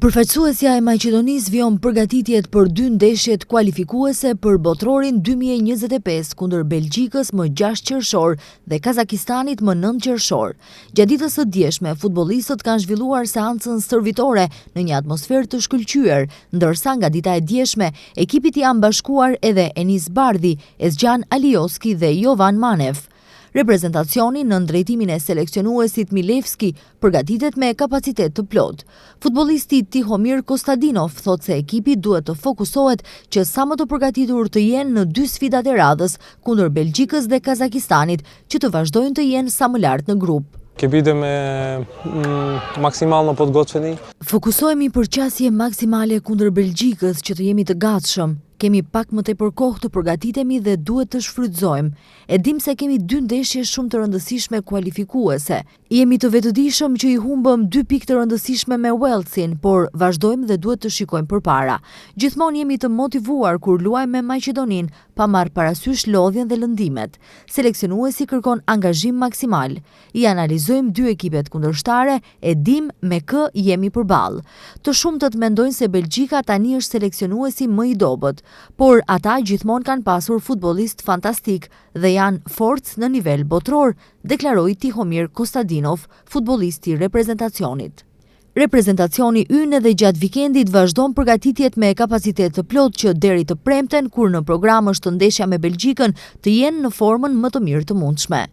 Përfaqësuesja e Maqedonisë vjon përgatitjet për 2 ndeshjet kualifikuese për Botrorin 2025 kundër Belgjikës më 6 qershor dhe Kazakistanit më 9 qershor. Gjatë ditës së djeshme, futbollistët kanë zhvilluar seancën stërvitore në një atmosferë të shkëlqyer, ndërsa nga dita e djeshme, ekipit i janë bashkuar edhe Enis Bardhi, Ezgjan Alioski dhe Jovan Manev. Reprezentacioni në drejtimin e seleksionuesit Milevski përgatitet me kapacitet të plot. Futbollisti Tihomir Kostadinov thot se ekipi duhet të fokusohet që sa më të përgatitur të jenë në 2 sfidat e radhës kundër Belgjikës dhe Kazakistanit, që të vazhdojnë të jenë sa më lart në grup. Ideme maksimalno podgočeni. Fokusohemi për qasje maksimale kundër Belgjikës që të jemi të gatshëm. Kemi pak më tepër kohë të përgatitemi dhe duhet të shfrytëzojmë. E dim se kemi 2 ndeshje shumë të rëndësishme kualifikuese. Jemi të vetëdijshëm që i humbëm 2 pikë të rëndësishme me Walesin, por vazhdojmë dhe duhet të shikojmë përpara. Gjithmonë jemi të motivuar kur luajmë me Maqedoninë, pa marrë parasysh lodhjen dhe lëndimet. Seleksionuesi kërkon angazhim maksimal. I analizojmë 2 ekipet kundërshtare, e dim me kë jemi përballë. Të shumtët mendojnë se Belgjika tani është seleksionuesi më i dobët, por ata gjithmonë kanë pasur futbollist fantastik dhe janë forcë në nivel botror, deklaroi Tihomir Kostadinov, futbollisti i reprezentacionit. Reprezentacioni ynë edhe gjatë vikendit vazhdon përgatitjet me kapacitet të plot që deri të premten, kur në program është ndeshja me Belgjikën, të jenë në formën më të mirë të mundshme.